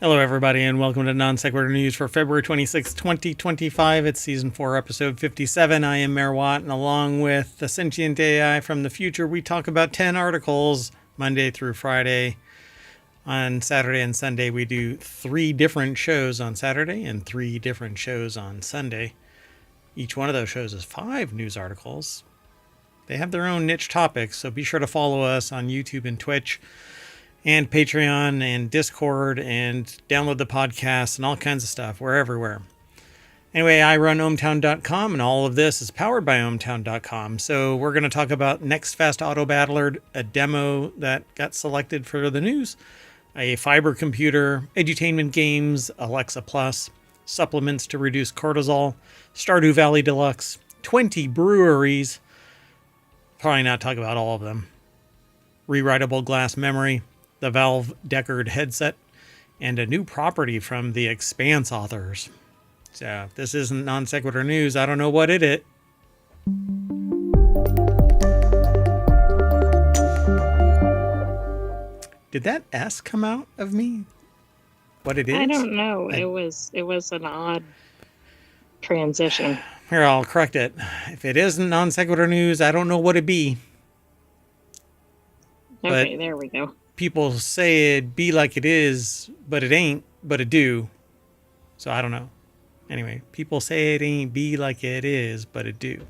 Hello, everybody, and welcome to Non Sequitur News for February 26, 2025. It's Season 4, Episode 57. I am Mayor Watt, and along with the Sentient AI from the future, we talk about 10 articles Monday through Friday. On Saturday and Sunday, we do 3 different shows on Saturday and 3 different shows on Sunday. Each one of those shows is 5 news articles. They have their own niche topics, so be sure to follow us on YouTube and Twitch and Patreon and Discord and download the podcast and all kinds of stuff. We're everywhere. Anyway, I run ohmtown.com, and all of this is powered by ohmtown.com. So we're going to talk about Next Fast Auto Battler, a demo that got selected for the news, a fiber computer, edutainment games, Alexa Plus, supplements to reduce cortisol, Stardew Valley Deluxe, 20 breweries, probably not talk about all of them, rewritable glass memory, the Valve Deckard headset, and a new property from the Expanse authors. So if this isn't Non Sequitur News, I don't know what it is. Did that S come out of me? What it is? I don't know. It was an odd transition. Here, I'll correct it. If it isn't Non Sequitur News, I don't know what it be. Okay, there we go. People say it be like it is, but it ain't, but it do. So I don't know. Anyway, people say it ain't be like it is, but it do.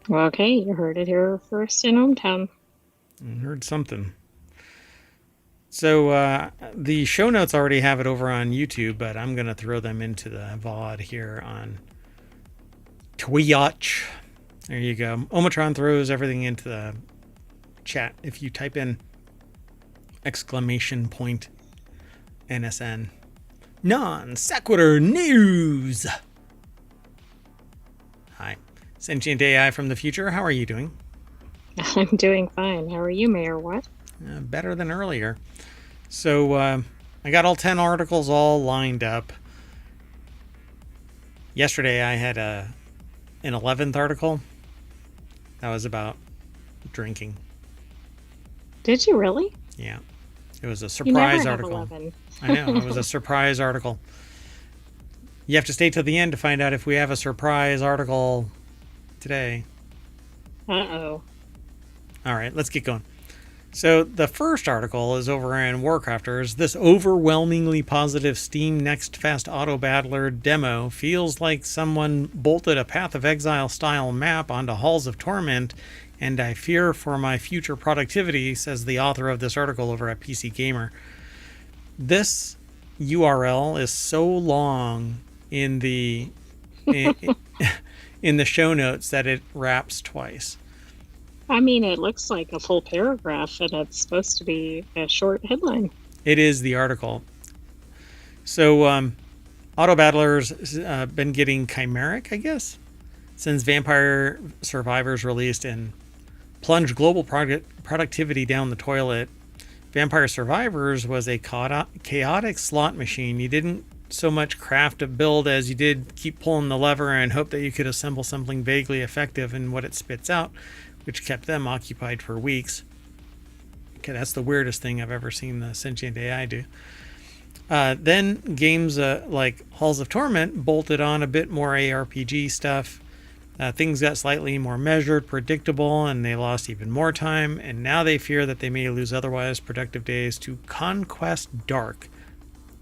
Okay, you heard it here first in ohmTown. I heard something. So the show notes already have it over on YouTube, but I'm going to throw them into the VOD here on Twitch. There you go. Omatron throws everything into the chat if you type in !NSN. Non Sequitur News. Hi. Sentient AI from the future. How are you doing? I'm doing fine. How are you, Mayor Watt? Better than earlier. So I got all 10 articles all lined up. Yesterday I had an 11th article. That was about drinking. Did you really? Yeah. It was a surprise you never article. Have 11. I know. It was a surprise article. You have to stay till the end to find out if we have a surprise article today. Uh-oh. All right, let's get going. So the first article is over in WarCrafters. This overwhelmingly positive Steam Next Fast Auto Battler demo feels like someone bolted a Path of Exile style map onto Halls of Torment, and I fear for my future productivity, says the author of this article over at PC Gamer. This URL is so long in the in the show notes that it wraps twice. I mean, it looks like a full paragraph, and it's supposed to be a short headline. It is the article. So, Auto Battler's been getting chimeric, I guess, since Vampire Survivors released and plunged global productivity down the toilet. Vampire Survivors was a chaotic slot machine. You didn't so much craft a build as you did keep pulling the lever and hope that you could assemble something vaguely effective in what it spits out, which kept them occupied for weeks. Okay, that's the weirdest thing I've ever seen the Sentient AI do. Then games like Halls of Torment bolted on a bit more ARPG stuff. Things got slightly more measured, predictable, and they lost even more time. And now they fear that they may lose otherwise productive days to Conquest Dark.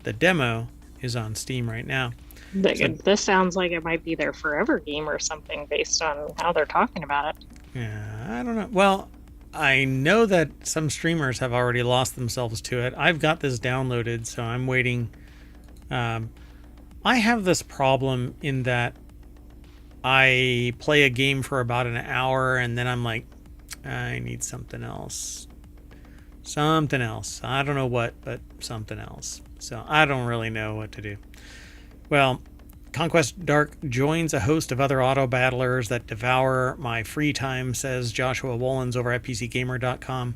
The demo is on Steam right now. This sounds like it might be their forever game or something based on how they're talking about it. Yeah, I don't know. Well, I know that some streamers have already lost themselves to it. I've got this downloaded, so I'm waiting. I have this problem in that I play a game for about an hour and then I'm like, I need something else. Something else. I don't know what, but something else. So I don't really know what to do. Well, Conquest Dark joins a host of other auto battlers that devour my free time, says Joshua Wollens over at PCGamer.com.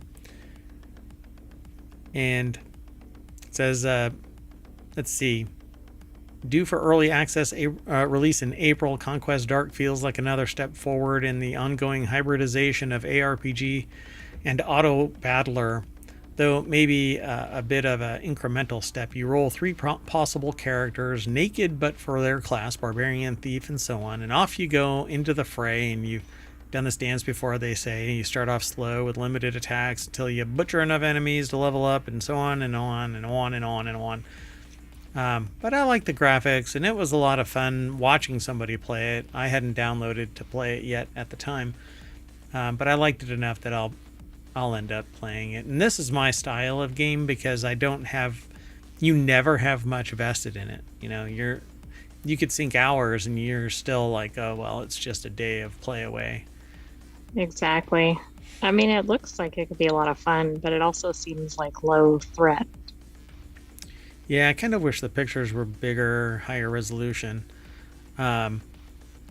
And it says, let's see. Due for early access release in April, Conquest Dark feels like another step forward in the ongoing hybridization of ARPG and auto battler. though maybe a bit of an incremental step. You roll three possible characters, naked but for their class, barbarian, thief, and so on, and off you go into the fray. And you've done this dance before, they say. You start off slow with limited attacks until you butcher enough enemies to level up, and so on and on and on and on and on. But I like the graphics, and it was a lot of fun watching somebody play it. I hadn't downloaded to play it yet at the time, but I liked it enough that I'll end up playing it. And this is my style of game because you never have much vested in it. You know, you could sink hours and you're still like, oh well, it's just a day of play away. Exactly. I mean, it looks like it could be a lot of fun, but it also seems like low threat. Yeah, I kind of wish the pictures were bigger, higher resolution.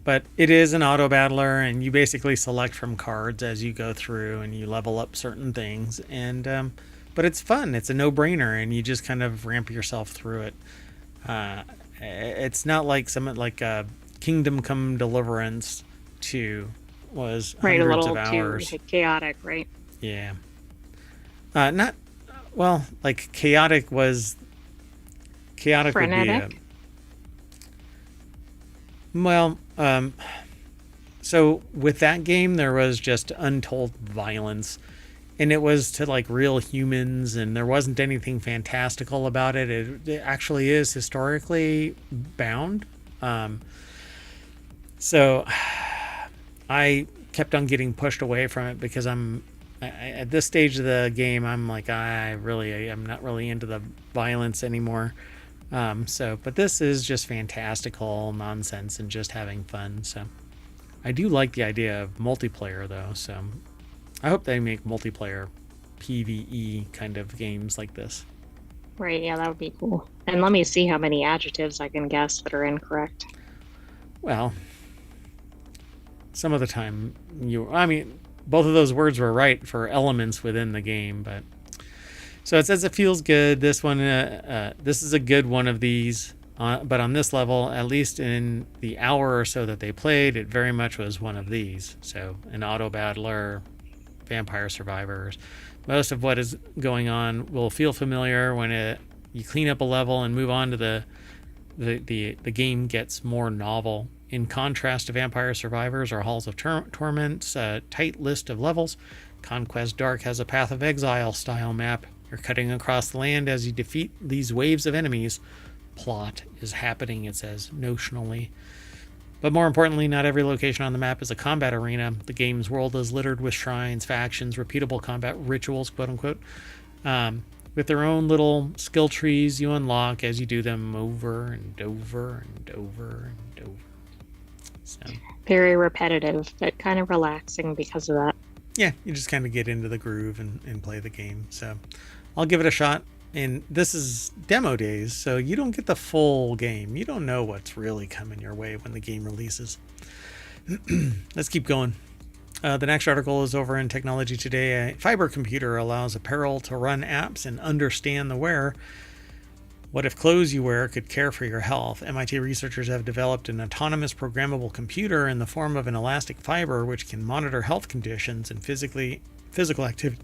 But it is an auto battler, and you basically select from cards as you go through, and you level up certain things. And but it's fun. It's a no-brainer, and you just kind of ramp yourself through it. It's not like Kingdom Come Deliverance 2 was Right, hundreds a of little hours. too chaotic, right? Yeah. Not well, like chaotic was. Chaotic Frenetic? would be well, so with that game there was just untold violence, and it was to like real humans, and there wasn't anything fantastical about it. It actually is historically bound. So I kept on getting pushed away from it because at this stage of the game, I'm like, I'm not really into the violence anymore. But this is just fantastical nonsense and just having fun. So I do like the idea of multiplayer though. So I hope they make multiplayer PvE kind of games like this. Right, yeah, that would be cool. And let me see how many adjectives I can guess that are incorrect. Well, some of the time both of those words were right for elements within the game, but so it says it feels good. This one, this is a good one of these, but on this level, at least in the hour or so that they played, it very much was one of these. So an auto battler, vampire survivors. Most of what is going on will feel familiar when you clean up a level and move on to the game gets more novel. In contrast to Vampire Survivors or Halls of Torment's tight list of levels, Conquest Dark has a Path of Exile style map. You're cutting across the land as you defeat these waves of enemies. Plot is happening, it says, notionally. But more importantly, not every location on the map is a combat arena. The game's world is littered with shrines, factions, repeatable combat rituals, quote unquote, with their own little skill trees you unlock as you do them over and over and over and over. So, Very repetitive, but kind of relaxing because of that. yeah, you just kind of get into the groove and play the game. So I'll give it a shot. And this is demo days, so you don't get the full game. You don't know what's really coming your way when the game releases. Let's keep going. The next article is over in Technology Today. A fiber computer allows apparel to run apps and understand the wearer. What if clothes you wear could care for your health? MIT researchers have developed an autonomous programmable computer in the form of an elastic fiber which can monitor health conditions and physical activity,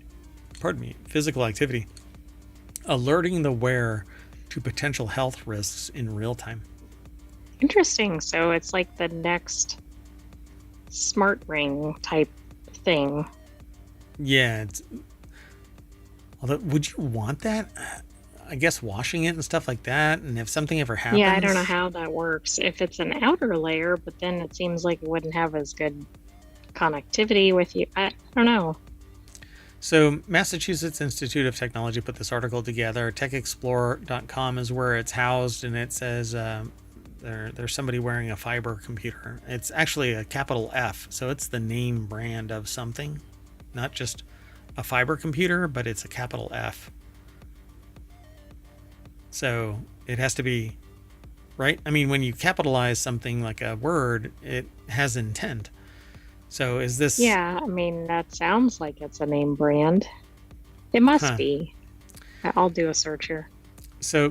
alerting the wearer to potential health risks in real time. Interesting. So it's like the next smart ring type thing. Yeah. Although, would you want that? I guess washing it and stuff like that, and if something ever happens. Yeah, I don't know how that works. If it's an outer layer, but then it seems like it wouldn't have as good connectivity with you. I don't know. So Massachusetts Institute of Technology put this article together. TechExplorer.com is where it's housed, and it says there's somebody wearing a fiber computer. It's actually a capital F, so it's the name brand of something, not just a fiber computer, but it's a capital F. So it has to be, right? I mean, when you capitalize something like a word, it has intent. So is this... Yeah, I mean, that sounds like it's a name brand. It must be. I'll do a search here. So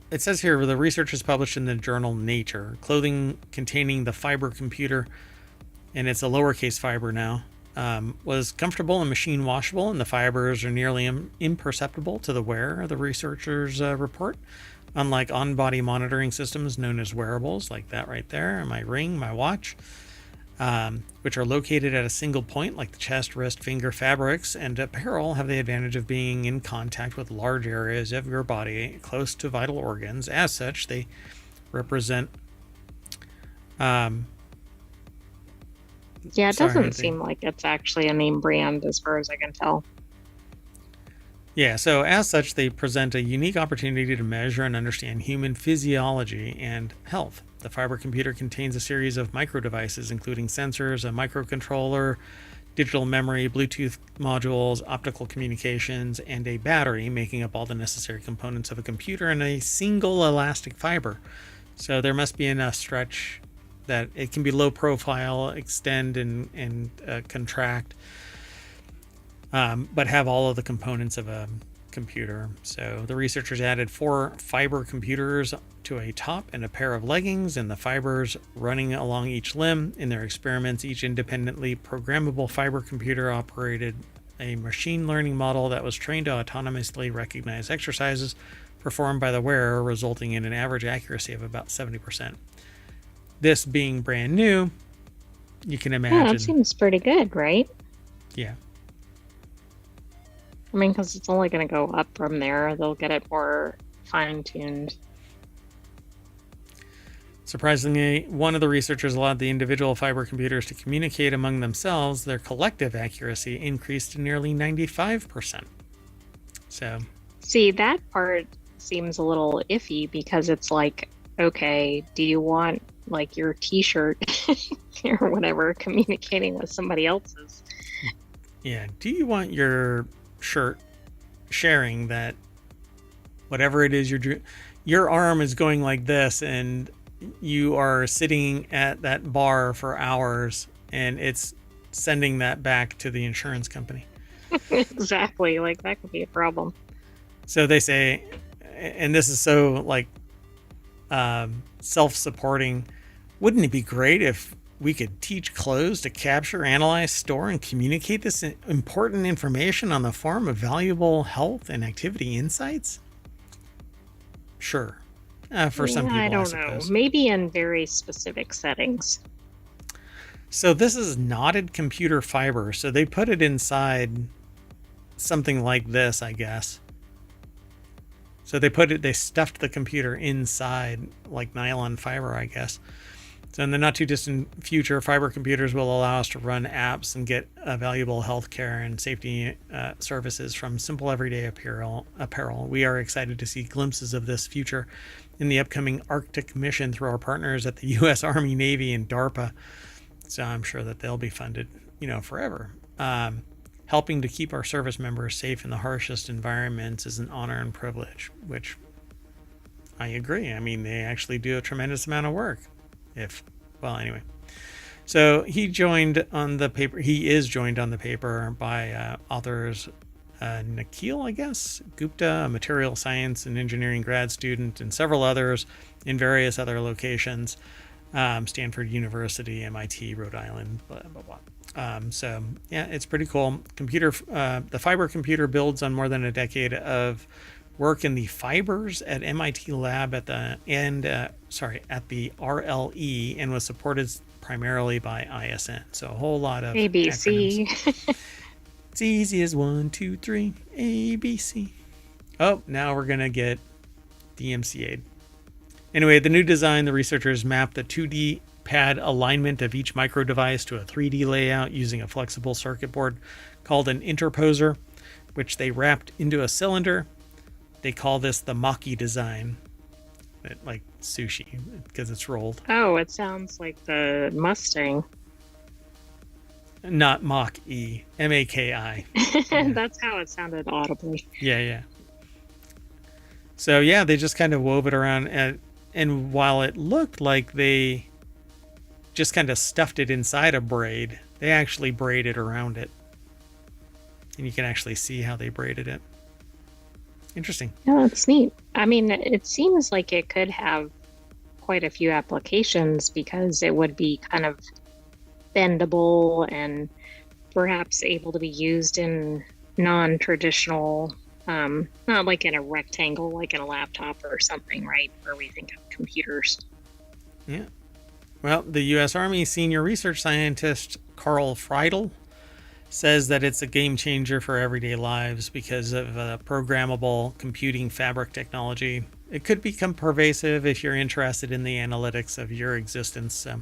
it says here, the research is published in the journal Nature. Clothing containing the fiber computer, and it's a lowercase fiber now, was comfortable and machine washable, and the fibers are nearly imperceptible to the wearer, the researchers report. Unlike on-body monitoring systems known as wearables, like that right there, my ring, my watch, which are located at a single point, like the chest, wrist, finger fabrics, and apparel, have the advantage of being in contact with large areas of your body close to vital organs. As such, they represent Yeah, it doesn't seem like it's actually a name brand as far as I can tell. Yeah, so as such, they present a unique opportunity to measure and understand human physiology and health. The fiber computer contains a series of micro devices, including sensors, a microcontroller, digital memory, Bluetooth modules, optical communications, and a battery, making up all the necessary components of a computer in a single elastic fiber. So there must be enough stretch that it can be low profile, extend and contract, but have all of the components of a computer. So the researchers added 4 fiber computers to a top and a pair of leggings, and the fibers running along each limb. In their experiments, each independently programmable fiber computer operated a machine learning model that was trained to autonomously recognize exercises performed by the wearer, resulting in an average accuracy of about 70%. This being brand new, you can imagine. Yeah, that seems pretty good, right? Yeah. I mean, because it's only going to go up from there. They'll get it more fine-tuned. Surprisingly, one of the researchers allowed the individual fiber computers to communicate among themselves. Their collective accuracy increased to nearly 95%. So, see, that part seems a little iffy because it's like, okay, do you want like your t-shirt or whatever communicating with somebody else's? Yeah. Do you want your shirt sharing that whatever it is your arm is going like this, and you are sitting at that bar for hours, and it's sending that back to the insurance company? Exactly. Like, that could be a problem. So they say, and this is so like self-supporting, wouldn't it be great if we could teach clothes to capture, analyze, store, and communicate this important information on the form of valuable health and activity insights? Sure. For some people, I don't know. Maybe in very specific settings. So this is knotted computer fiber. So they put it inside something like this, I guess. So they stuffed the computer inside like nylon fiber, I guess. So in the not too distant future, fiber computers will allow us to run apps and get valuable healthcare and safety services from simple everyday apparel. We are excited to see glimpses of this future in the upcoming Arctic mission through our partners at the U.S. Army, Navy, and DARPA. So I'm sure that they'll be funded, forever. Helping to keep our service members safe in the harshest environments is an honor and privilege, which I agree. I mean, they actually do a tremendous amount of work. Anyway. So he joined on the paper. He is joined on the paper by authors Nikhil, I guess, Gupta, a material science and engineering grad student, and several others in various other locations. Stanford University, MIT, Rhode Island, blah, blah, blah. So yeah, it's pretty cool. The fiber computer builds on more than a decade of work in the fibers at MIT lab at the RLE, and was supported primarily by ISN. So a whole lot of ABC. It's easy as 1, 2, 3, ABC. Oh, now we're gonna get DMCA'd. Anyway, the new design, the researchers mapped the 2D pad alignment of each micro device to a 3D layout using a flexible circuit board called an interposer, which they wrapped into a cylinder. They call this the Maki design, like sushi, because it's rolled. Oh, it sounds like the Mustang. Not Mach-E, M-A-K-I. Yeah. That's how it sounded audibly. Yeah. So yeah, they just kind of wove it around, and while it looked like they just kind of stuffed it inside a braid, they actually braided around it. And you can actually see how they braided it. Interesting. Yeah, that's neat. I mean, it seems like it could have quite a few applications because it would be kind of bendable and perhaps able to be used in non-traditional, not like in a rectangle, like in a laptop or something, right? Where we think of computers. Yeah. Well, the U.S. Army senior research scientist Carl Friedel says that it's a game changer for everyday lives because of programmable computing fabric technology. It could become pervasive if you're interested in the analytics of your existence. So,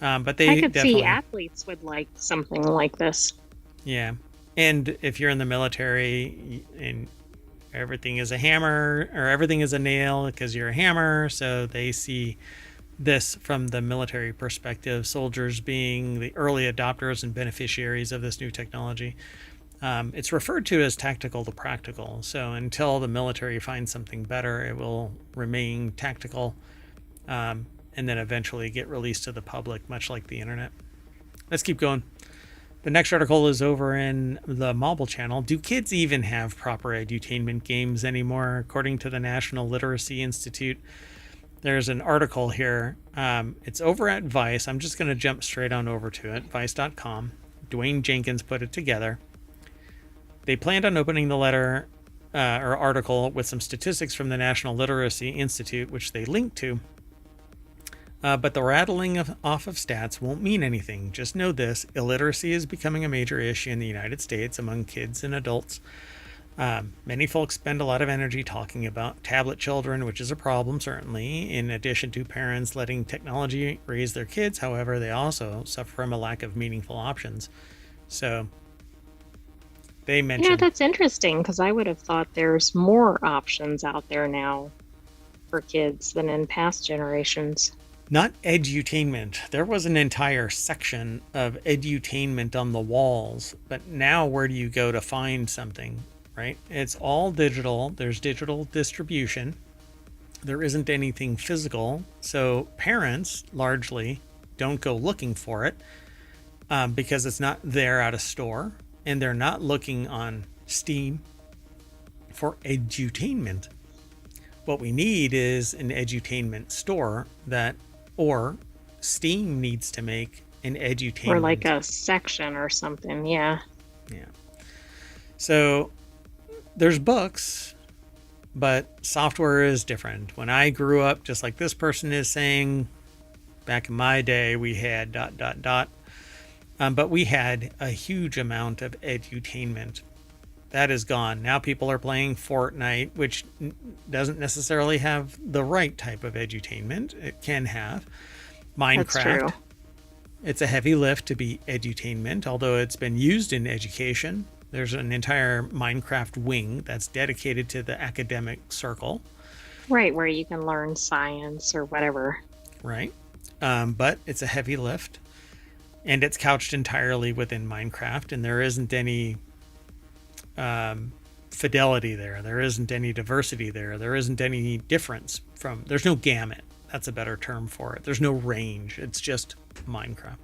but I they could see definitely, athletes would like something like this. yeah. And if you're in the military and everything is a hammer or everything is a nail because you're a hammer, so they see this from the military perspective, soldiers being the early adopters and beneficiaries of this new technology. It's referred to as tactical to practical. So until the military finds something better, it will remain tactical, and then eventually get released to the public, much like the internet. Let's keep going. The next article is over in the Mobile Channel. Do kids even have proper edutainment games anymore? According to the National Literacy Institute, there's an article here. It's over at Vice. I'm just going to jump straight on over to it, vice.com. Dwayne Jenkins put it together. They planned on opening the letter or article with some statistics from the National Literacy Institute, which they linked to. But the rattling off of stats won't mean anything. Just know this: illiteracy is becoming a major issue in the United States among kids and adults. Many folks spend a lot of energy talking about tablet children, which is a problem, certainly. In addition to parents letting technology raise their kids, however, they also suffer from a lack of meaningful options. So they mentioned... That's interesting because I would have thought there's more options out there now for kids than in past generations. Not edutainment. There was an entire section of edutainment on the walls, but now where do you go to find something, right? It's all digital. There's digital distribution. There isn't anything physical. So parents largely don't go looking for it because it's not there at a store, and they're not looking on Steam for edutainment. What we need is an edutainment store or Steam needs to make an edutainment. Or like a section or something, yeah. Yeah. So there's books, but software is different. When I grew up, just like this person is saying, back in my day, we had ... But we had a huge amount of edutainment. That is gone. Now people are playing Fortnite, which doesn't necessarily have the right type of edutainment. It can have. Minecraft. That's true. It's a heavy lift to be edutainment, although it's been used in education. There's an entire Minecraft wing that's dedicated to the academic circle. Right, where you can learn science or whatever. Right. But it's a heavy lift. And it's couched entirely within Minecraft, and there isn't any fidelity there. There isn't any diversity there. There isn't any difference from... There's no gamut. That's a better term for it. There's no range. It's just Minecraft.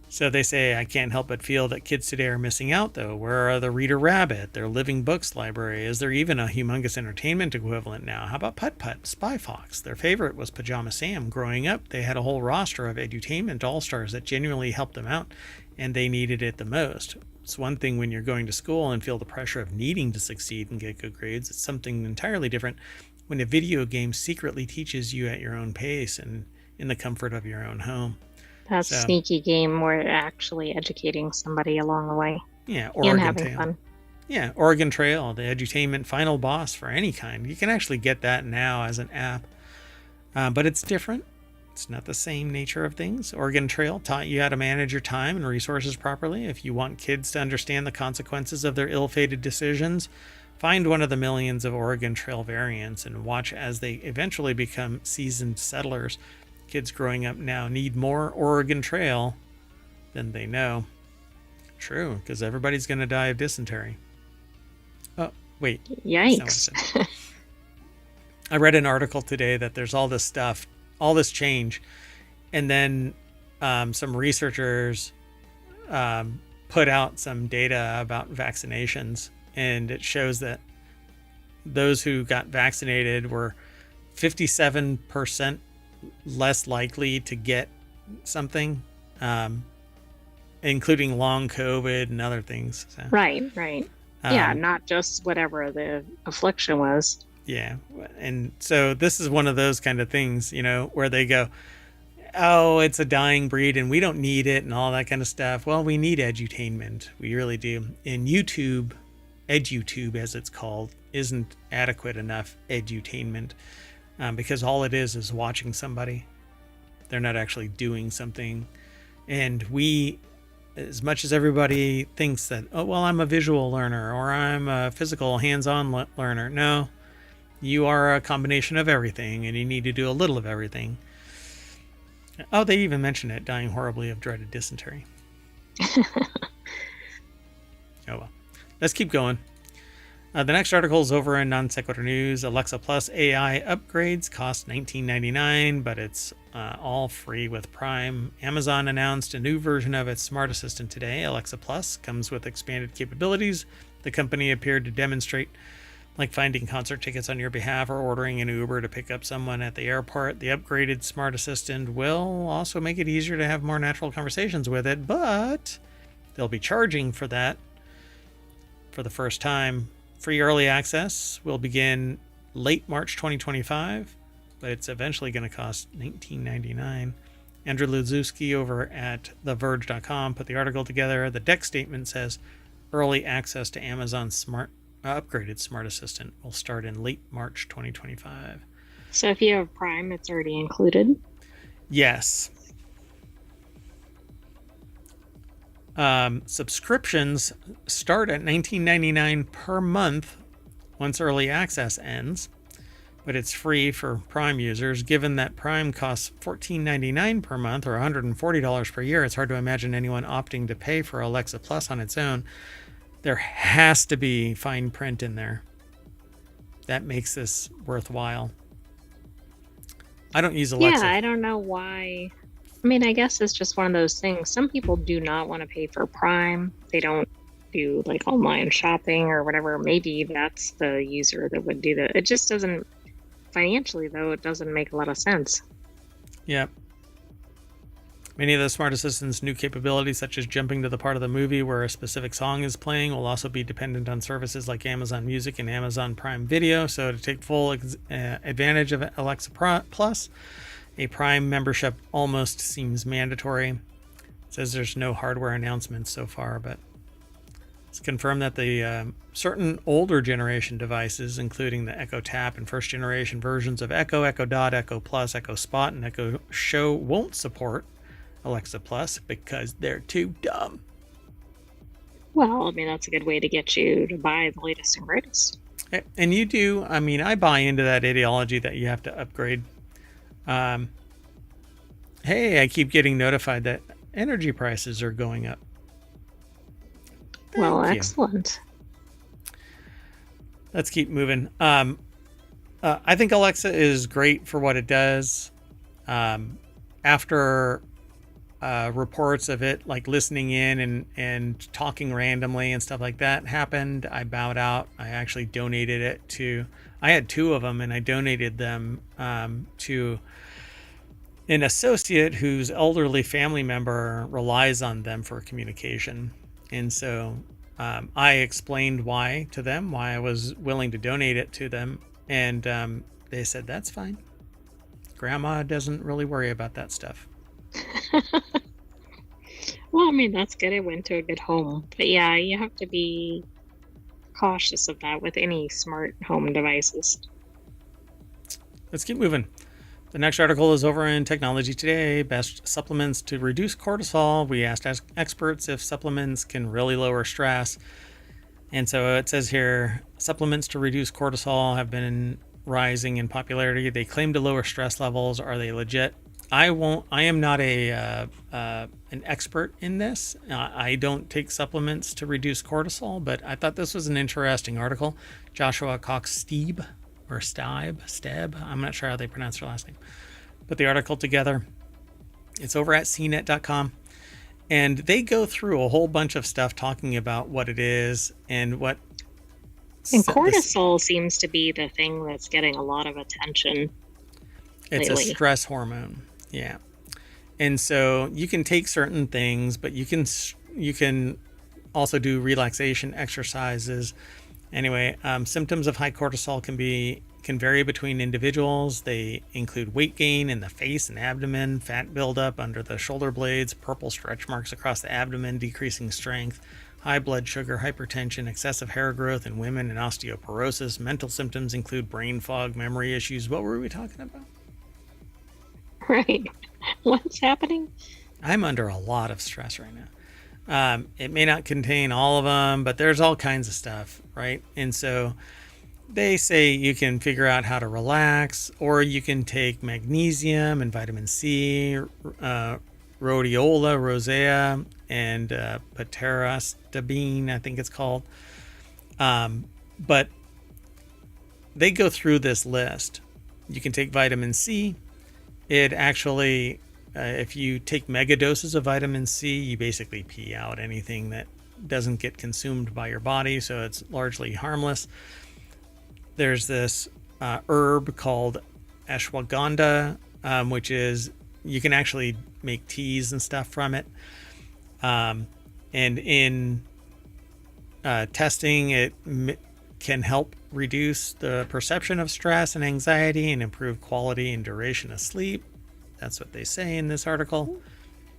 So they say, I can't help but feel that kids today are missing out, though. Where are the Reader Rabbit, their Living Books library? Is there even a humongous entertainment equivalent now? How about Putt Putt, Spy Fox? Their favorite was Pajama Sam. Growing up, they had a whole roster of edutainment all-stars that genuinely helped them out, and they needed it the most. It's one thing when you're going to school and feel the pressure of needing to succeed and get good grades. It's something entirely different when a video game secretly teaches you at your own pace and in the comfort of your own home. That sneaky game where actually educating somebody along the way. Yeah, Oregon and having fun. Yeah, Oregon Trail, the edutainment final boss for any kind. You can actually get that now as an app, but it's different. It's not the same nature of things. Oregon Trail taught you how to manage your time and resources properly. If you want kids to understand the consequences of their ill-fated decisions, find one of the millions of Oregon Trail variants and watch as they eventually become seasoned settlers. Kids growing up now need more Oregon Trail than they know. True, because everybody's going to die of dysentery. Oh, wait. Yikes. I read an article today that there's all this stuff, all this change, and then some researchers put out some data about vaccinations, and it shows that those who got vaccinated were 57% less likely to get something, including long COVID and other things. So, Right. Yeah, um, not just whatever the affliction was. yeah. And so this is one of those kind of things, where they go, oh, it's a dying breed and we don't need it and all that kind of stuff. Well, we need edutainment. We really do. And YouTube, edutube as it's called, isn't adequate enough edutainment because all it is watching somebody. They're not actually doing something. And we, as much as everybody thinks that, oh, well, I'm a visual learner or I'm a physical hands-on learner. No, you are a combination of everything and you need to do a little of everything. Oh, they even mention it, dying horribly of dreaded dysentery. Oh, well. Let's keep going. The next article is over in Non Sequitur News. Alexa Plus AI upgrades cost $19.99, but it's all free with Prime. Amazon announced a new version of its smart assistant today. Alexa Plus comes with expanded capabilities. The company appeared to demonstrate, like finding concert tickets on your behalf or ordering an Uber to pick up someone at the airport. The upgraded smart assistant will also make it easier to have more natural conversations with it, but they'll be charging for that for the first time. Free early access will begin late March 2025, but it's eventually going to cost $19.99. Andrew Ludzewski over at TheVerge.com put the article together. The deck statement says early access to Amazon's upgraded smart assistant will start in late March 2025. So if you have Prime, it's already included? Yes. Subscriptions start at $19.99 per month once early access ends, but it's free for Prime users. Given that Prime costs $14.99 per month or $140 per year, it's hard to imagine anyone opting to pay for Alexa Plus on its own. There has to be fine print in there that makes this worthwhile. I don't use Alexa. Yeah, I don't know why. I mean, I guess it's just one of those things. Some people do not want to pay for Prime. They don't do like online shopping or whatever. Maybe that's the user that would do that. It just doesn't, financially though, it doesn't make a lot of sense. Yeah. Many of the smart assistant's new capabilities, such as jumping to the part of the movie where a specific song is playing, will also be dependent on services like Amazon Music and Amazon Prime Video. So to take full advantage of Alexa Plus, a Prime membership almost seems mandatory. It says there's no hardware announcements so far, but it's confirmed that the certain older generation devices, including the Echo Tap and first generation versions of Echo, Echo Dot, Echo Plus, Echo Spot, and Echo Show, won't support Alexa Plus because they're too dumb. Well, I mean, that's a good way to get you to buy the latest and greatest. And you do. I mean, I buy into that ideology that you have to upgrade. Hey, I keep getting notified that energy prices are going up. Well, excellent. Let's keep moving. I think Alexa is great for what it does. After reports of it like listening in and talking randomly and stuff like that happened, I bowed out. I actually donated it to, I had two of them and I donated them to an associate whose elderly family member relies on them for communication. And so I explained why to them, why I was willing to donate it to them. And they said, that's fine. Grandma doesn't really worry about that stuff. Well, I mean, that's good. It went to a good home. But yeah, you have to be cautious of that with any smart home devices. Let's keep moving. The next article is over in Technology Today. Best supplements to reduce cortisol. We asked experts if supplements can really lower stress. And so it says here, supplements to reduce cortisol have been rising in popularity. They claim to lower stress levels. Are they legit? I am not an expert in this. I don't take supplements to reduce cortisol, but I thought this was an interesting article. Joshua Cox-Steeb, or Steb. I'm not sure how they pronounce their last name. Put the article together. It's over at cnet.com. And they go through a whole bunch of stuff talking about what it is and what... And cortisol seems to be the thing that's getting a lot of attention It's lately. a stress hormone. Yeah. And so you can take certain things, but you can also do relaxation exercises. Anyway, symptoms of high cortisol can vary between individuals. They include weight gain in the face and abdomen, fat buildup under the shoulder blades, purple stretch marks across the abdomen, decreasing strength, high blood sugar, hypertension, excessive hair growth in women, and osteoporosis. Mental symptoms include brain fog, memory issues. What were we talking about? Right. What's happening? I'm under a lot of stress right now. It may not contain all of them, but there's all kinds of stuff, right? And so they say you can figure out how to relax, or you can take magnesium and vitamin C, rhodiola rosea, and paterastabine, I think it's called. But they go through this list. You can take vitamin C. It actually, if you take mega doses of vitamin C, you basically pee out anything that doesn't get consumed by your body, so it's largely harmless. There's this herb called ashwagandha, which is, you can actually make teas and stuff from it. And in testing, it can help reduce the perception of stress and anxiety and improve quality and duration of sleep. That's what they say in this article.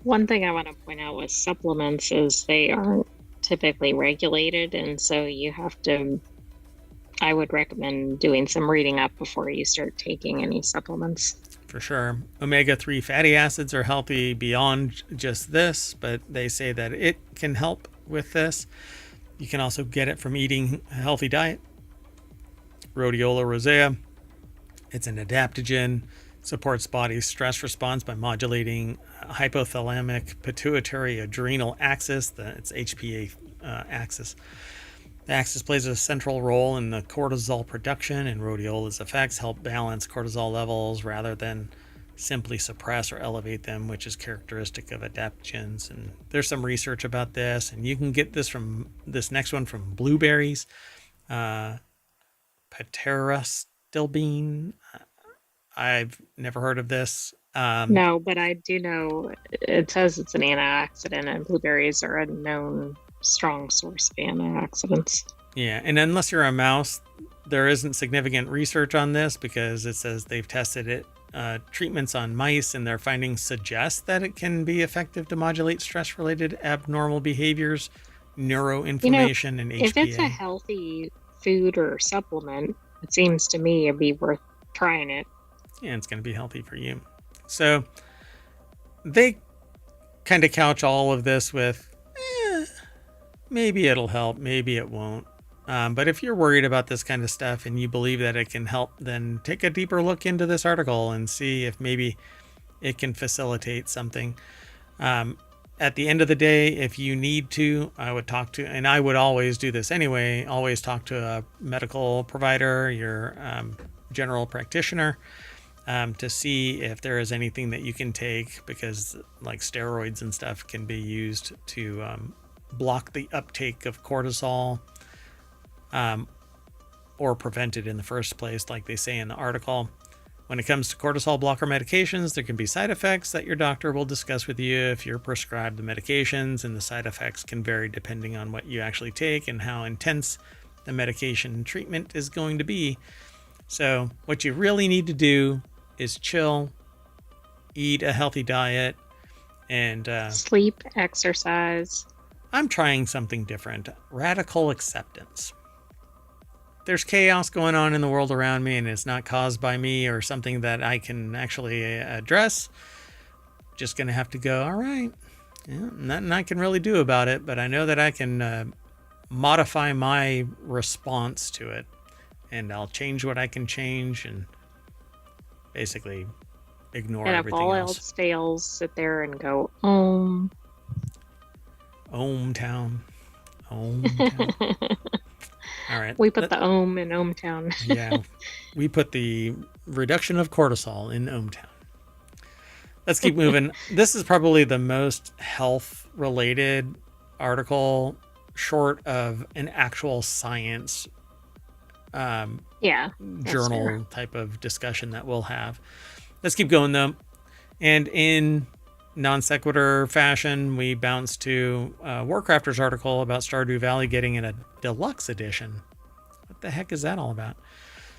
One thing I want to point out with supplements is they aren't typically regulated, and so you have to, I would recommend doing some reading up before you start taking any supplements. For sure. Omega-3 fatty acids are healthy beyond just this, but they say that it can help with this. You can also get it from eating a healthy diet. Rhodiola rosea, it's an adaptogen, supports body's stress response by modulating hypothalamic pituitary adrenal axis, its HPA axis. The axis plays a central role in the cortisol production, and rhodiola's effects help balance cortisol levels rather than simply suppress or elevate them, which is characteristic of adaptogens. And there's some research about this, and you can get this next one from blueberries. Paterastilbene. I've never heard of this. No, but I do know it says it's an antioxidant, and blueberries are a known strong source of antioxidants. Yeah, and unless you're a mouse, there isn't significant research on this because it says they've tested it treatments on mice, and their findings suggest that it can be effective to modulate stress-related abnormal behaviors, neuroinflammation, and HPA. If it's a healthy food or supplement, it seems to me it'd be worth trying it. Yeah, it's going to be healthy for you. So they kind of couch all of this with, maybe it'll help, maybe it won't. But if you're worried about this kind of stuff and you believe that it can help, then take a deeper look into this article and see if maybe it can facilitate something. At the end of the day, if you need to, I would talk to, and I would always do this anyway, always talk to a medical provider, your general practitioner, to see if there is anything that you can take, because like steroids and stuff can be used to block the uptake of cortisol, or prevent it in the first place, like they say in the article. When it comes to cortisol blocker medications, there can be side effects that your doctor will discuss with you if you're prescribed the medications, and the side effects can vary depending on what you actually take and how intense the medication treatment is going to be. So what you really need to do is chill, eat a healthy diet, and sleep, exercise. I'm trying something different. Radical acceptance. There's chaos going on in the world around me, and it's not caused by me or something that I can actually address. Just going to have to go, all right, nothing I can really do about it, but I know that I can modify my response to it, and I'll change what I can change and basically ignore everything else. And if all else fails, sit there and go, Om. Ohmtown. All right. We put the Om in Ohmtown. Yeah. We put the reduction of cortisol in Ohmtown. Let's keep moving. This is probably the most health-related article, short of an actual science journal type of discussion that we'll have. Let's keep going, though. And in non sequitur fashion, we bounce to WarCrafters article about Stardew Valley getting in a deluxe edition. What the heck is that all about?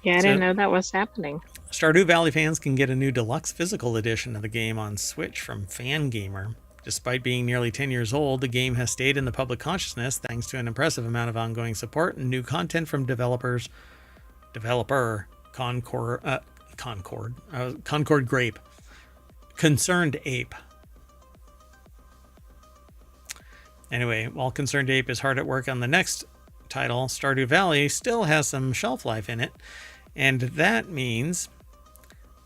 Yeah, I So, didn't know that was happening. Stardew Valley fans can get a new deluxe physical edition of the game on Switch from Fangamer. Despite being nearly 10 years old, the game has stayed in the public consciousness thanks to an impressive amount of ongoing support and new content from developer Concord Grape. Concerned Ape. Anyway, while Concerned Ape is hard at work on the next title, Stardew Valley still has some shelf life in it. And that means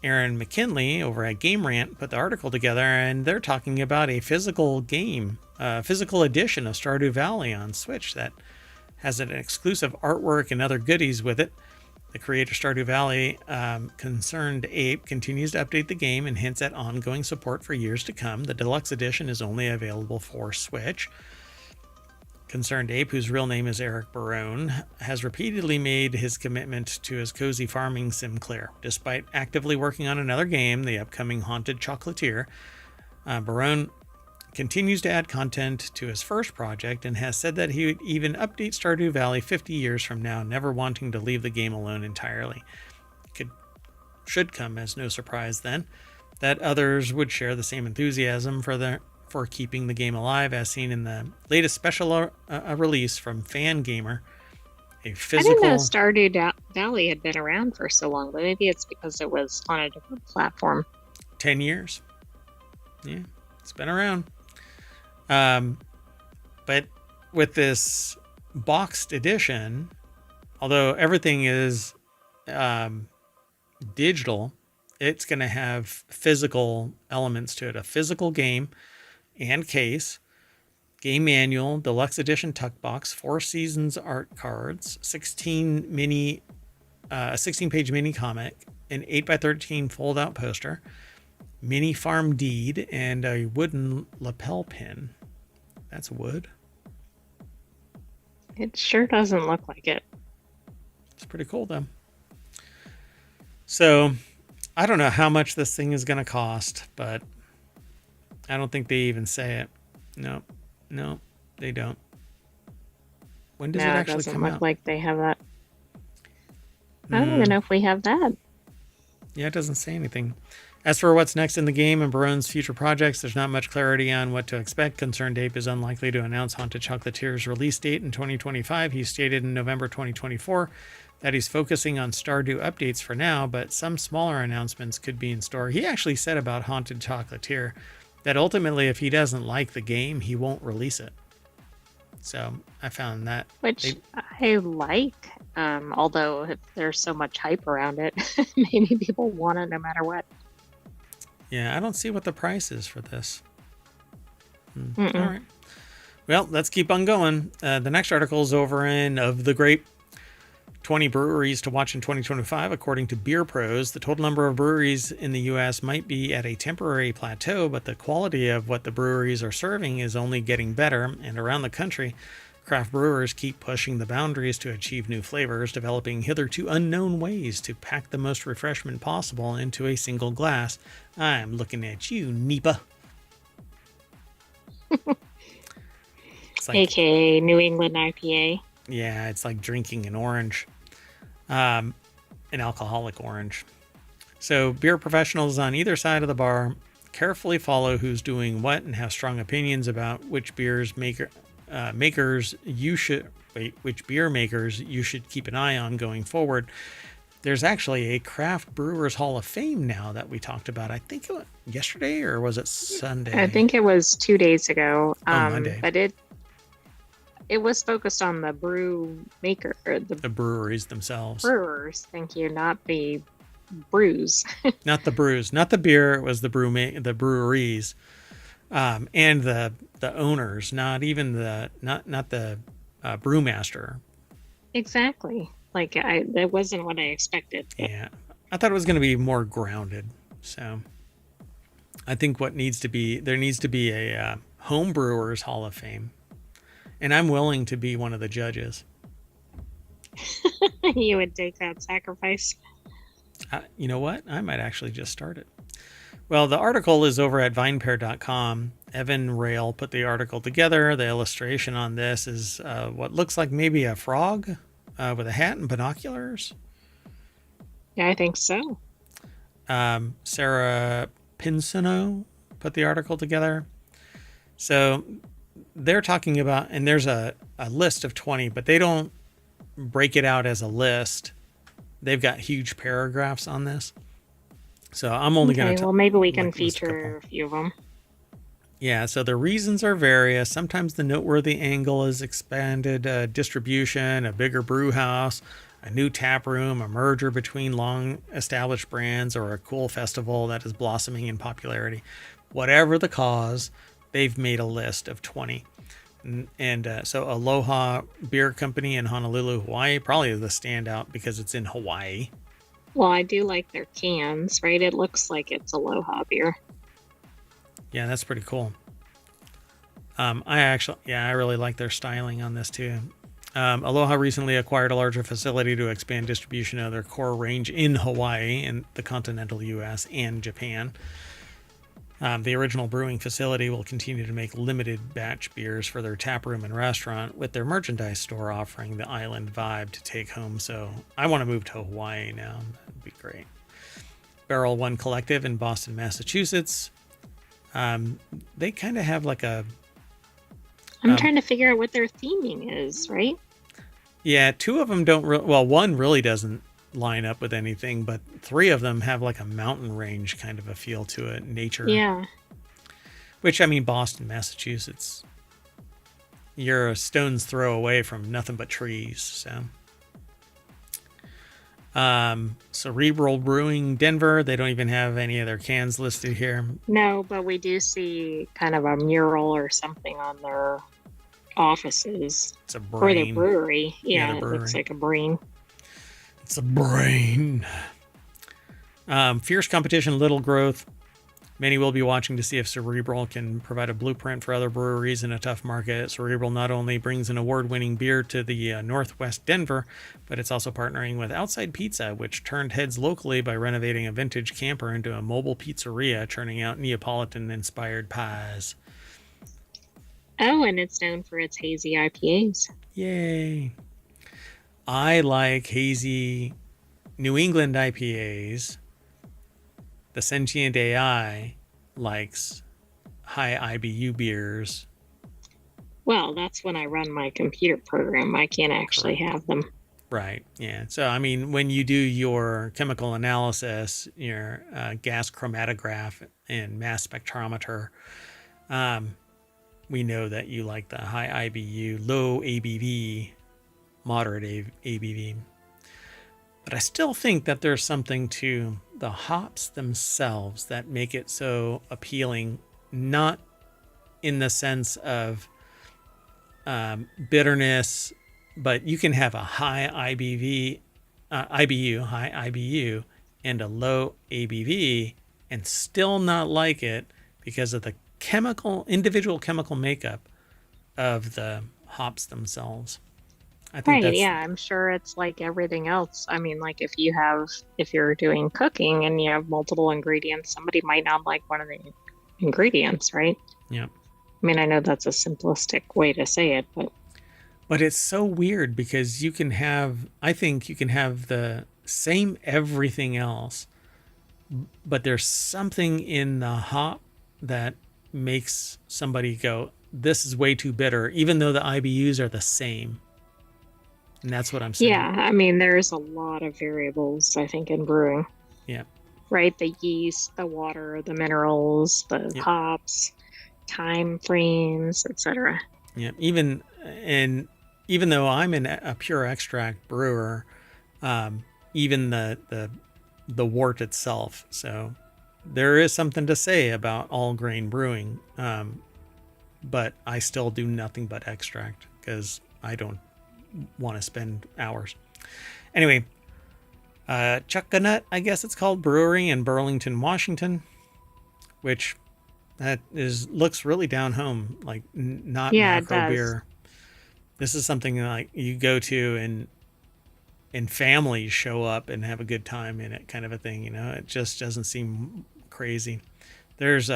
Aaron McKinley over at Game Rant put the article together, and they're talking about a physical game, physical edition of Stardew Valley on Switch that has an exclusive artwork and other goodies with it. The creator Stardew Valley, Concerned Ape, continues to update the game and hints at ongoing support for years to come. The deluxe edition is only available for Switch. Concerned Ape, whose real name is Eric Barone, has repeatedly made his commitment to his cozy farming sim clear. Despite actively working on another game, the upcoming Haunted Chocolatier, Barone continues to add content to his first project and has said that he would even update Stardew Valley 50 years from now, never wanting to leave the game alone entirely. Should come as no surprise then that others would share the same enthusiasm for keeping the game alive, as seen in the latest special release from Fangamer. A physical. I didn't know Stardew Valley had been around for so long, but maybe it's because it was on a different platform. 10 years. Yeah, it's been around. But with this boxed edition, although everything is digital, it's going to have physical elements to it. A physical game and case, game manual, deluxe edition tuck box, 4 seasons art cards, 16-page mini comic, an 8x13 fold-out poster, mini farm deed, and a wooden lapel pin. That's wood. It sure doesn't look like it. It's pretty cool, though. So, I don't know how much this thing is going to cost, but I don't think they even say it. No, they don't. When does it actually come out? It doesn't look like they have that. I don't even know if we have that. Yeah, it doesn't say anything. As for what's next in the game and Barone's future projects, there's not much clarity on what to expect. Concerned Ape is unlikely to announce Haunted Chocolatier's release date in 2025. He stated in November 2024 that he's focusing on Stardew updates for now, but some smaller announcements could be in store. He actually said about Haunted Chocolatier that ultimately, if he doesn't like the game, he won't release it. So I found that. Which I like, although if there's so much hype around it, maybe people want it no matter what. Yeah, I don't see what the price is for this. All right. Well, let's keep on going. The next article is over in Of the Grape. 20 breweries to watch in 2025, according to Beer Pros. The total number of breweries in the U.S. might be at a temporary plateau, but the quality of what the breweries are serving is only getting better. And around the country, craft brewers keep pushing the boundaries to achieve new flavors, developing hitherto unknown ways to pack the most refreshment possible into a single glass. I'm looking at you, Nipa. Like, AKA New England IPA. Yeah, it's like drinking an orange. An alcoholic orange. So beer professionals on either side of the bar carefully follow who's doing what and have strong opinions about which beer makers you should keep an eye on going forward. There's actually a Craft Brewers Hall of Fame now that we talked about. I think it was yesterday, or was it Sunday? I think it was 2 days ago. Monday. But it was focused on the brew maker, or the breweries themselves. Brewers, thank you, not the brews. Not the brews, not the beer. It was the breweries, and the owners. Not even the brewmaster. Exactly. Like that wasn't what I expected. Yeah, I thought it was going to be more grounded. So, I think there needs to be a home brewers Hall of Fame. And I'm willing to be one of the judges. You would take that sacrifice. You know what? I might actually just start it. Well, the article is over at vinepair.com. Evan Rail put the article together. The illustration on this is what looks like maybe a frog with a hat and binoculars. Yeah, I think so. Sarah Pinsino put the article together. So they're talking about, and there's a list of 20, but they don't break it out as a list. They've got huge paragraphs on this. So I'm only going to... Well, maybe we can feature a few of them. Yeah, so the reasons are various. Sometimes the noteworthy angle is expanded distribution, a bigger brew house, a new tap room, a merger between long-established brands, or a cool festival that is blossoming in popularity. Whatever the cause, they've made a list of 20. And so Aloha Beer Company in Honolulu, Hawaii, probably the standout because it's in Hawaii. Well, I do like their cans, right? It looks like it's Aloha beer. Yeah, that's pretty cool. I really like their styling on this too. Aloha recently acquired a larger facility to expand distribution of their core range in Hawaii and the continental U.S. and Japan. The original brewing facility will continue to make limited batch beers for their tap room and restaurant, with their merchandise store offering the island vibe to take home. So I want to move to Hawaii now. That'd be great. Barrel One Collective in Boston, Massachusetts. They kind of have like a... I'm trying to figure out what their theming is, right? Yeah, two of them don't... one really doesn't line up with anything, but three of them have like a mountain range kind of a feel to it, nature. Yeah. Which, I mean, Boston, Massachusetts, you're a stone's throw away from nothing but trees. So, Cerebral Brewing, Denver. They don't even have any of their cans listed here. No, but we do see kind of a mural or something on their offices. It's a brain. Or their brewery. Yeah, the brewery. It looks like a brain. It's a brain. Fierce competition, little growth. Many will be watching to see if Cerebral can provide a blueprint for other breweries in a tough market. Cerebral not only brings an award-winning beer to the Northwest Denver, but it's also partnering with Outside Pizza, which turned heads locally by renovating a vintage camper into a mobile pizzeria, churning out Neapolitan-inspired pies. Oh, and it's known for its hazy IPAs. Yay. I like hazy New England IPAs. The Sentient AI likes high IBU beers. Well, that's when I run my computer program. I can't actually have them. Right, yeah. So, I mean, when you do your chemical analysis, your gas chromatograph and mass spectrometer, we know that you like the high IBU, low ABV, moderate ABV. But I still think that there's something to the hops themselves that make it so appealing, not in the sense of bitterness, but you can have a high IBV, high IBU, and a low ABV and still not like it because of the individual chemical makeup of the hops themselves. I think right, yeah, I'm sure it's like everything else. I mean, like if you're doing cooking and you have multiple ingredients, somebody might not like one of the ingredients, right? Yeah. I mean, I know that's a simplistic way to say it, but it's so weird because I think you can have the same everything else, but there's something in the hop that makes somebody go, this is way too bitter, even though the IBUs are the same. And that's what I'm saying. Yeah, I mean, there's a lot of variables, I think, in brewing. Yeah. Right? The yeast, the water, the minerals, the hops, time frames, etc. Yeah. Even though I'm a pure extract brewer, even the wort itself. So there is something to say about all grain brewing. But I still do nothing but extract because I don't want to spend hours. Anyway, Chuckanut, I guess it's called, brewery in Burlington, Washington, which looks really down home, like not macro beer. This is something like you go to and families show up and have a good time in it, kind of a thing. You know, it just doesn't seem crazy. There's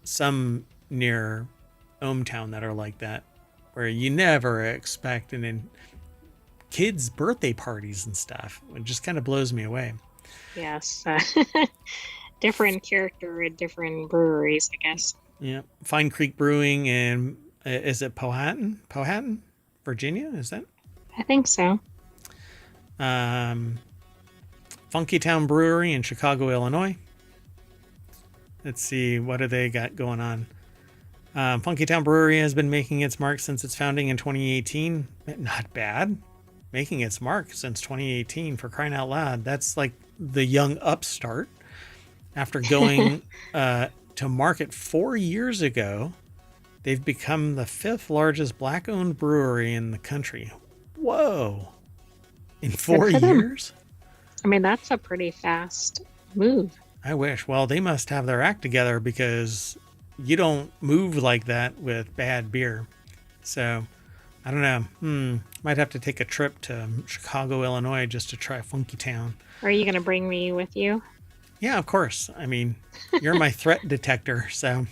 some near ohmTown that are like that, where you never expect, and in kids' birthday parties and stuff. It just kind of blows me away. Yes. Different character at different breweries, I guess. Yeah, Fine Creek Brewing in is it Powhatan, Virginia? Is that? I think so. Funky Town Brewery in Chicago, Illinois. Let's see, what do they got going on? Funky Town Brewery has been making its mark since its founding in 2018. Not bad. Making its mark since 2018, for crying out loud. That's like the young upstart. After going to market 4 years ago, they've become the 5th largest black-owned brewery in the country. Whoa. In 4 years? I mean, that's a pretty fast move. I wish. Well, they must have their act together, because you don't move like that with bad beer. So, I don't know. Might have to take a trip to Chicago, Illinois, just to try Funky Town. Are you going to bring me with you? Yeah, of course. I mean, you're my threat detector. So,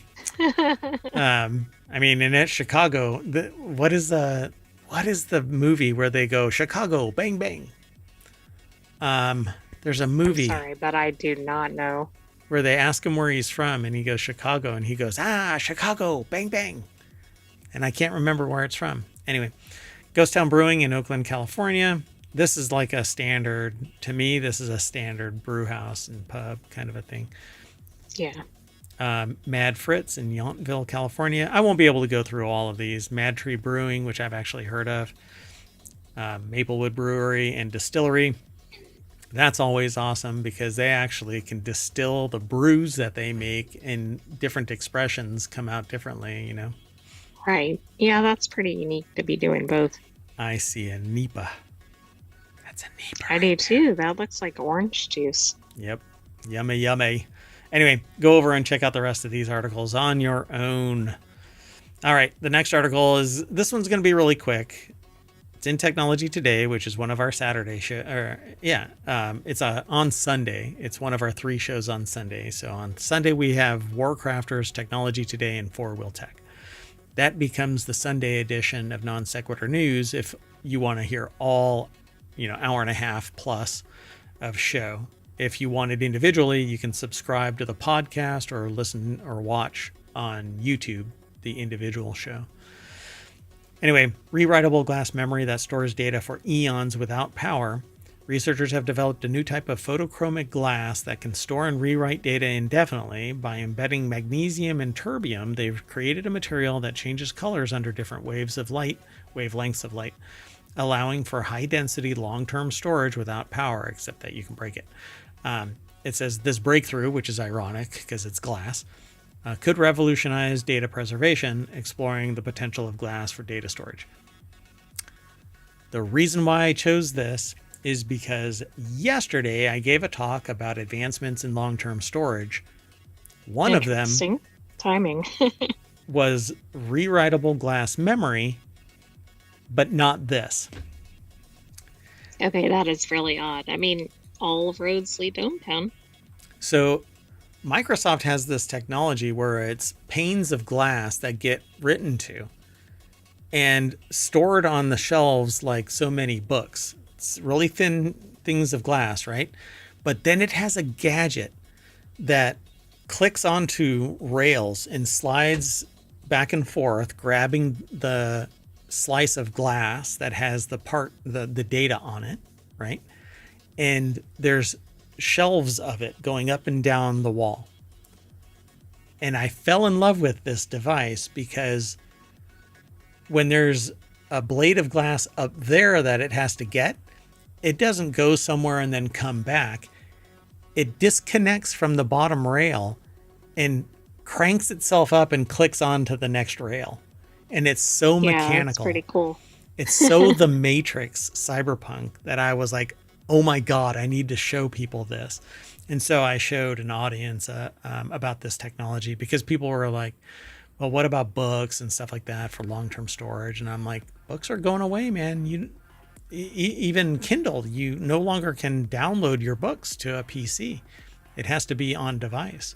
I mean, and at Chicago, what is the movie where they go Chicago, bang bang? There's a movie. I'm sorry, but I do not know. Where they ask him where he's from, and he goes Chicago, and he goes, Chicago, bang bang. And I can't remember where it's from. Anyway, Ghost Town Brewing in Oakland, California. This is like a standard, to me, this is a standard brew house and pub kind of a thing. Yeah. Mad Fritz in Yountville, California. I won't be able to go through all of these. Mad Tree Brewing, which I've actually heard of. Maplewood Brewery and Distillery. That's always awesome, because they actually can distill the brews that they make, and different expressions come out differently, you know? Right. Yeah, that's pretty unique to be doing both. I see a NEPA. That's a NEPA. I do too. That looks like orange juice. Yep. Yummy, yummy. Anyway, go over and check out the rest of these articles on your own. All right. The next article is, this one's going to be really quick. It's in Technology Today, which is one of our Saturday show. It's on Sunday. It's one of our 3 shows on Sunday. So on Sunday, we have WarCrafters, Technology Today, and 4-Wheel Tech. That becomes the Sunday edition of Non Sequitur News if you want to hear all, hour and a half plus of show. If you want it individually, you can subscribe to the podcast or listen or watch on YouTube the individual show. Anyway, rewritable glass memory that stores data for eons without power. Researchers have developed a new type of photochromic glass that can store and rewrite data indefinitely. By embedding magnesium and terbium, they've created a material that changes colors under different wavelengths of light, allowing for high-density, long-term storage without power, except that you can break it. It says this breakthrough, which is ironic because it's glass, could revolutionize data preservation, exploring the potential of glass for data storage. The reason why I chose this is because yesterday I gave a talk about advancements in long-term storage. One of them timing was rewritable glass memory, but not this. Okay, that is really odd. I mean, all roads lead to ohmTown. So Microsoft has this technology where it's panes of glass that get written to and stored on the shelves like so many books. It's really thin things of glass, right? But then it has a gadget that clicks onto rails and slides back and forth, grabbing the slice of glass that has the data on it, right? And there's shelves of it going up and down the wall. And I fell in love with this device because when there's a blade of glass up there that it has to get, it doesn't go somewhere and then come back. It disconnects from the bottom rail and cranks itself up and clicks onto the next rail. And it's so mechanical. It's pretty cool. It's so the Matrix cyberpunk that I was like, oh my God, I need to show people this. And so I showed an audience about this technology because people were like, well, what about books and stuff like that for long-term storage? And I'm like, books are going away, man. Even Kindle, you no longer can download your books to a PC. It has to be on device.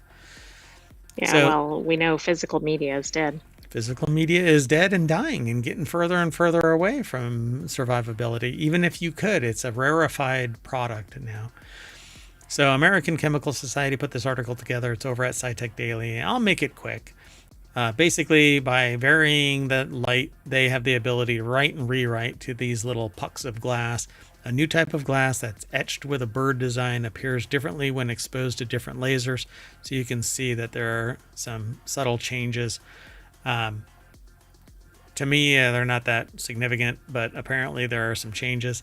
Yeah, So well, we know physical media is dead. physical media is dead and dying and getting further and further away from survivability. Even if you could, it's a rarefied product now. So American Chemical Society put this article together. It's over at SciTech Daily. I'll make it quick. Basically, by varying the light, they have the ability to write and rewrite to these little pucks of glass. A new type of glass that's etched with a bird design appears differently when exposed to different lasers. So you can see that there are some subtle changes. To me, they're not that significant, but apparently there are some changes.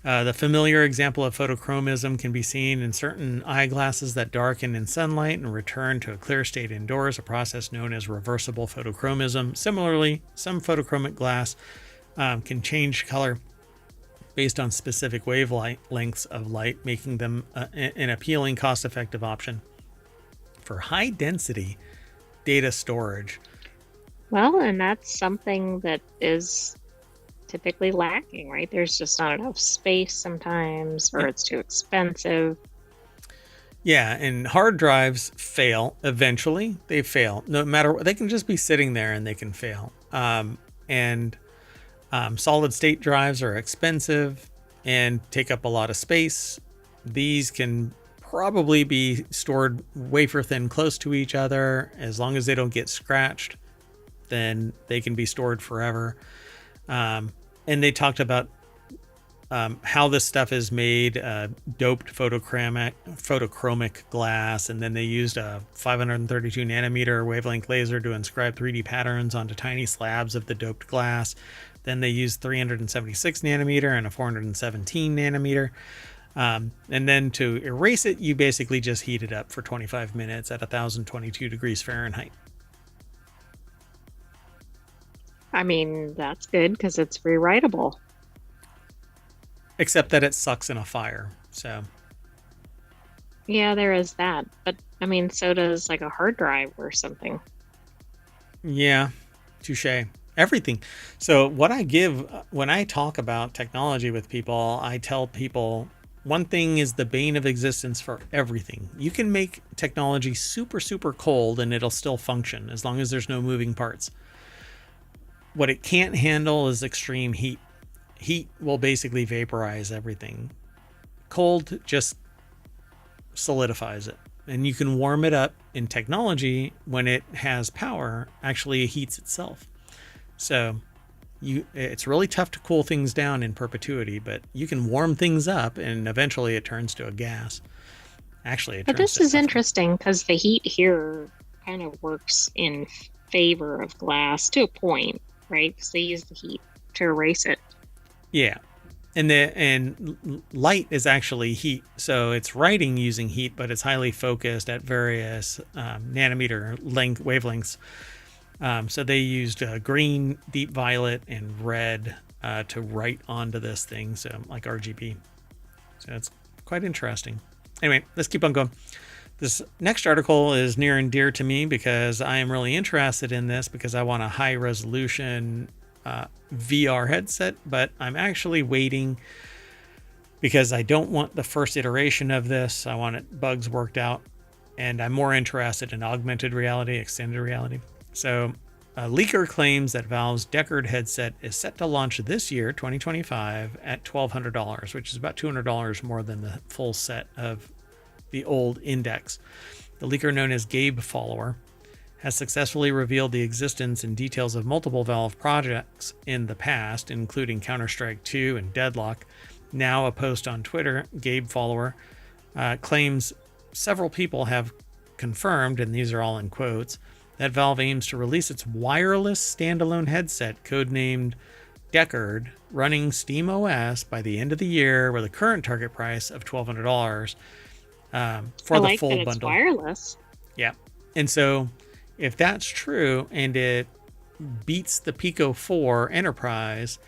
The familiar example of photochromism can be seen in certain eyeglasses that darken in sunlight and return to a clear state indoors, a process known as reversible photochromism. Similarly, some photochromic glass can change color based on specific wavelengths of light, making them an appealing, cost-effective option for high-density data storage. Well, and that's something that is typically lacking, right? There's just not enough space sometimes, or it's too expensive. Yeah, and hard drives fail eventually. They fail no matter what. They can just be sitting there and they can fail. And solid state drives are expensive and take up a lot of space. These can probably be stored wafer thin close to each other. As long as they don't get scratched, then they can be stored forever. And they talked about how this stuff is made, doped photochromic glass, and then they used a 532 nanometer wavelength laser to inscribe 3D patterns onto tiny slabs of the doped glass. Then they used 376 nanometer and a 417 nanometer. And then to erase it, you basically just heat it up for 25 minutes at 1022 degrees Fahrenheit. I mean, that's good because it's rewritable. Except that it sucks in a fire. So Yeah, there is that. But I mean, so does like a hard drive or something. yeah, touche. Everything. So what I give when I talk about technology with people, I tell people one thing is the bane of existence for everything. You can make technology super, super cold and it'll still function as long as there's no moving parts. What it can't handle is extreme heat. Heat will basically vaporize everything. Cold just solidifies it. And you can warm it up in technology when it has power, actually heats itself. So it's really tough to cool things down in perpetuity, but you can warm things up and eventually it turns to a gas. Actually, it But turns this to is ethanol. interesting because the heat here kind of works in favor of glass to a point, right? Because they use the heat to erase it. Yeah. And light is actually heat. So it's writing using heat, but it's highly focused at various nanometer wavelengths. So they used green, deep violet, and red to write onto this thing, so like RGB. So it's quite interesting. Anyway, let's keep on going. This next article is near and dear to me because I am really interested in this because I want a high resolution VR headset, but I'm actually waiting because I don't want the first iteration of this. I want it bugs worked out, and I'm more interested in augmented reality, extended reality. So a leaker claims that Valve's Deckard headset is set to launch this year, 2025, at $1,200, which is about $200 more than the full set of the old Index. The leaker, known as Gabe Follower, has successfully revealed the existence and details of multiple Valve projects in the past, including Counter-Strike 2 and Deadlock. Now a post on Twitter, Gabe Follower claims several people have confirmed, and these are all in quotes, that Valve aims to release its wireless standalone headset, codenamed Deckard, running SteamOS by the end of the year with a current target price of $1,200 for I the like full that it's bundle. wireless. Yeah. And so if that's true and it beats the Pico 4 Enterprise,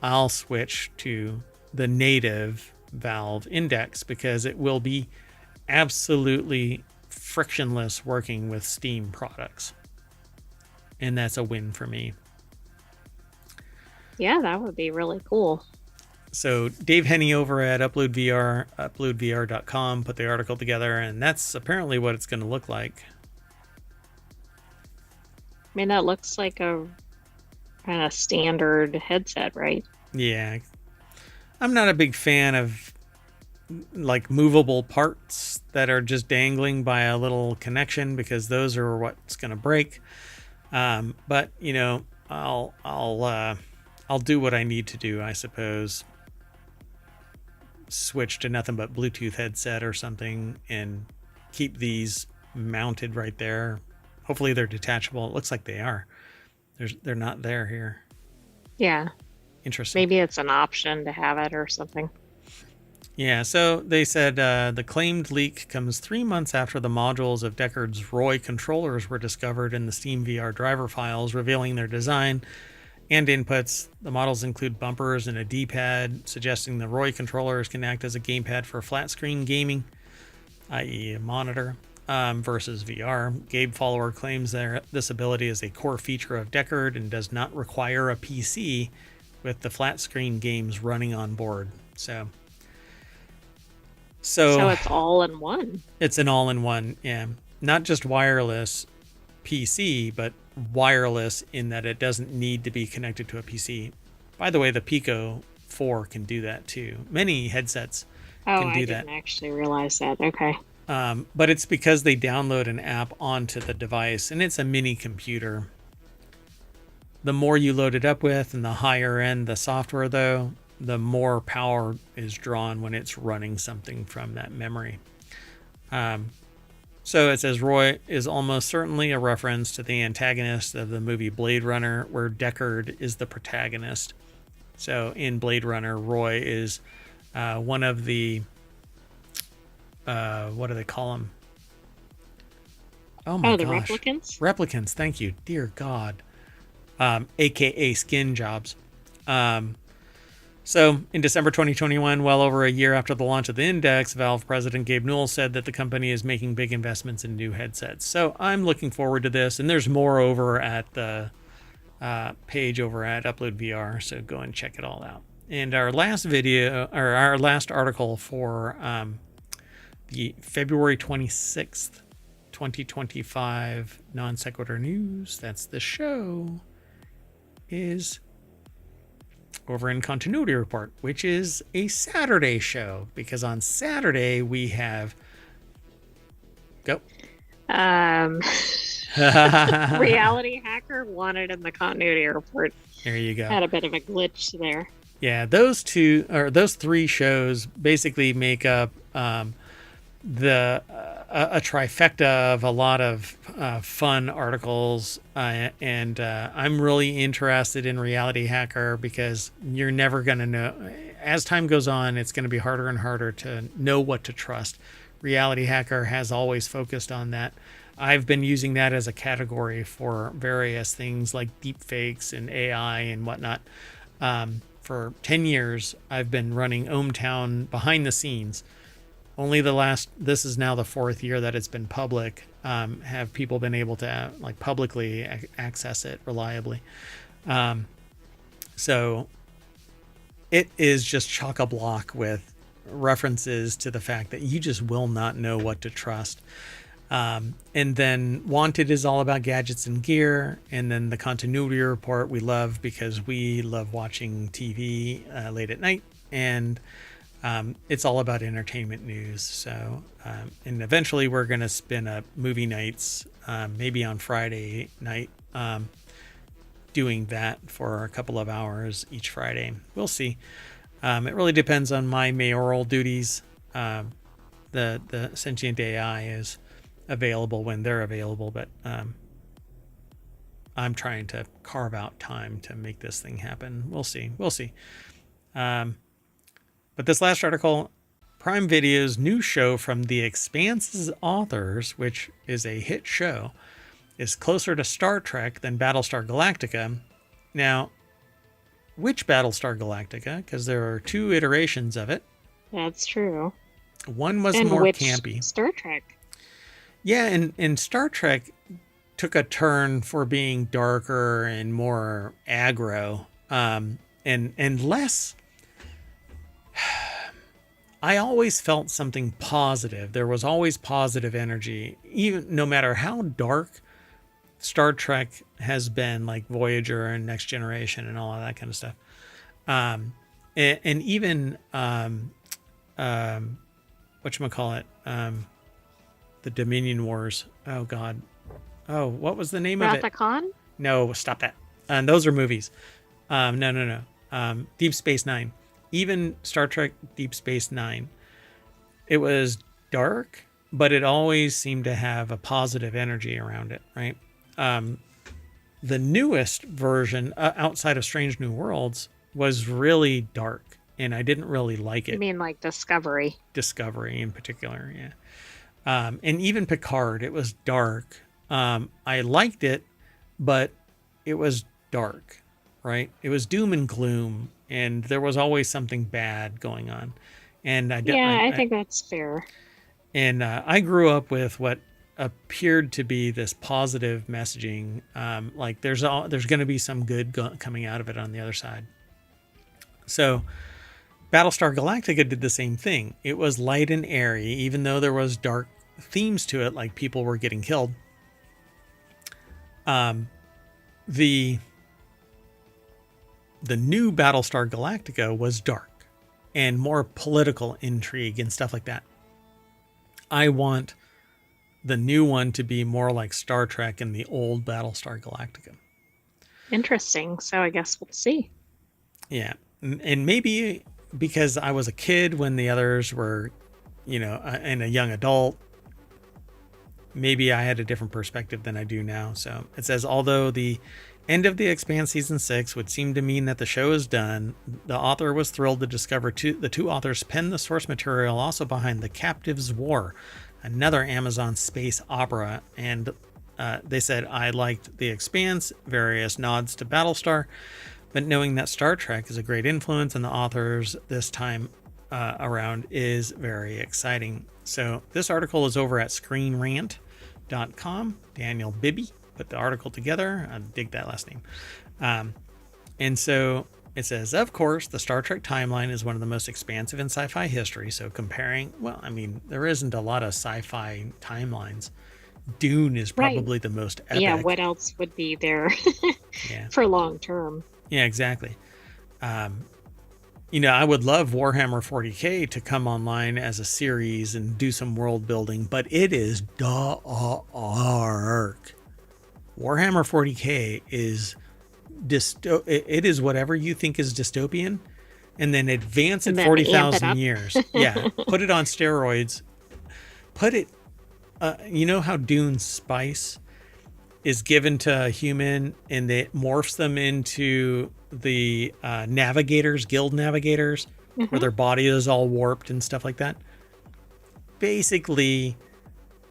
I'll switch to the native Valve Index because it will be absolutely frictionless working with Steam products. And that's a win for me. Yeah, that would be really cool. So Dave Henney over at uploadvr.com put the article together, and that's apparently what it's going to look like. I mean, that looks like a kind of standard headset, right? Yeah. I'm not a big fan of like movable parts that are just dangling by a little connection, because those are what's going to break. But you know, I'll do what I need to do, I suppose. Switch to nothing but Bluetooth headset or something and keep these mounted right there. Hopefully they're detachable. It looks like they are. They're not there here. Yeah. Interesting. Maybe it's an option to have it or something. Yeah, so they said the claimed leak comes 3 months after the modules of Deckard's Roy controllers were discovered in the Steam VR driver files, revealing their design and inputs. The models include bumpers and a D-pad, suggesting the Roy controllers can act as a gamepad for flat screen gaming, i.e. a monitor, versus VR. Gabe Follower claims that this ability is a core feature of Deckard and does not require a PC, with the flat screen games running on board. So it's all in one. It's an all-in-one, yeah. Not just wireless PC, but wireless in that it doesn't need to be connected to a PC. By the way, the Pico 4 can do that too. Many headsets can do that. I didn't actually realize that. Okay. But it's because they download an app onto the device, and it's a mini computer. The more you load it up with and the higher end the software, though, the more power is drawn when it's running something from that memory. So it says Roy is almost certainly a reference to the antagonist of the movie Blade Runner, where Deckard is the protagonist. So in Blade Runner, Roy is one of the, what do they call them? Oh my gosh. Replicants? Replicants, thank you. Dear God. AKA skin jobs. So in December 2021, well over a year after the launch of the Index, Valve president Gabe Newell said that the company is making big investments in new headsets. So I'm looking forward to this. And there's more over at the page over at Upload VR. So go and check it all out. And our last video, or our last article for the February 26th, 2025 Non Sequitur News, that's the show, is over in Continuity Report, which is a Saturday show, because on Saturday we have Reality Hacker wanted in the Continuity Report. There you go. Had a bit of a glitch there. Yeah, those three shows basically make up a trifecta of a lot of fun articles, and I'm really interested in Reality Hacker, because you're never going to know. As time goes on, it's going to be harder and harder to know what to trust. Reality Hacker has always focused on that. I've been using that as a category for various things like deepfakes and AI and whatnot. For 10 years, I've been running ohmTown behind the scenes. Only this is now the 4th year that it's been public, have people been able to publicly access it reliably. So it is just chock-a-block with references to the fact that you just will not know what to trust. And then Wanted is all about gadgets and gear. And then the Continuity Report we love because we love watching TV late at night. And it's all about entertainment news. So, and eventually we're going to spin up movie nights, maybe on Friday night, doing that for a couple of hours each Friday. We'll see. It really depends on my mayoral duties. The sentient AI is available when they're available, but I'm trying to carve out time to make this thing happen. We'll see. But this last article, Prime Video's new show from The Expanse's authors, which is a hit show, is closer to Star Trek than Battlestar Galactica. Now, which Battlestar Galactica? Because there are 2 iterations of it. That's true. One was and more which campy. Star Trek? Yeah, and Star Trek took a turn for being darker and more aggro, and less I always felt something positive. There was always positive energy, even no matter how dark Star Trek has been, like Voyager and Next Generation and all of that kind of stuff. And even whatchamacallit, the Dominion Wars. Oh God. Oh, what was the name of Wrath it? of Khan? No, stop that. Those are movies. No. Deep Space Nine. Even Star Trek Deep Space Nine. It was dark, but it always seemed to have a positive energy around it, right? The newest version, outside of Strange New Worlds, was really dark, and I didn't really like You it. mean like Discovery? Discovery in particular, yeah. And even Picard, it was dark. I liked it, but it was dark, right? It was doom and gloom, and there was always something bad going on. And Yeah, I think that's fair. I grew up with what appeared to be this positive messaging. Like there's going to be some good coming out of it on the other side. So Battlestar Galactica did the same thing. It was light and airy, even though there was dark themes to it, like people were getting killed. The new Battlestar Galactica was dark and more political intrigue and stuff like that. I want the new one to be more like Star Trek and the old Battlestar Galactica. Interesting. So I guess we'll see. Yeah. And maybe because I was a kid when the others were, and a young adult, maybe I had a different perspective than I do now. So it says, although the end of The Expanse Season 6 would seem to mean that the show is done, the author was thrilled to discover the two authors penned the source material also behind The Captives' War, another Amazon space opera. And they said, I liked The Expanse, various nods to Battlestar, but knowing that Star Trek is a great influence and the authors this time around is very exciting. So this article is over at screenrant.com. Daniel Bibby put the article together. I dig that last name. And so it says, of course, the Star Trek timeline is one of the most expansive in sci-fi history. So comparing, there isn't a lot of sci-fi timelines. Dune is probably the most epic. Yeah, what else would be there for long term? Yeah, exactly. I would love Warhammer 40K to come online as a series and do some world building, but it is dark. Warhammer 40K is it is whatever you think is dystopian, and then advance it 40,000 years. Yeah, put it on steroids. Put it. You know how Dune's spice is given to a human, and it morphs them into the guild navigators, where their body is all warped and stuff like that. Basically,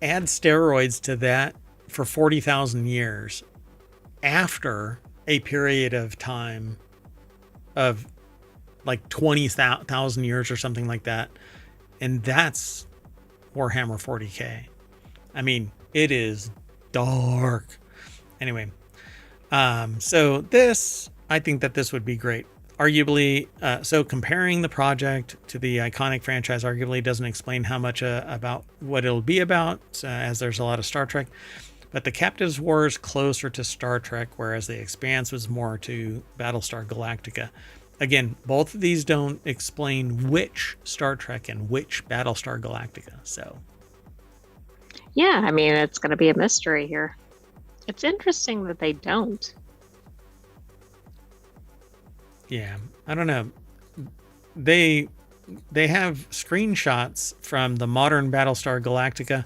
add steroids to that for 40,000 years after a period of time of like 20,000 years or something like that. And that's Warhammer 40K. I mean, it is dark. Anyway, so I think that this would be great. Arguably, so comparing the project to the iconic franchise arguably doesn't explain how much about what it'll be about, as there's a lot of Star Trek. But the Captives' War is closer to Star Trek, whereas The Expanse was more to Battlestar Galactica. Again, both of these don't explain which Star Trek and which Battlestar Galactica. So, yeah, I mean, it's going to be a mystery here. It's interesting that they don't. Yeah, I don't know. They have screenshots from the modern Battlestar Galactica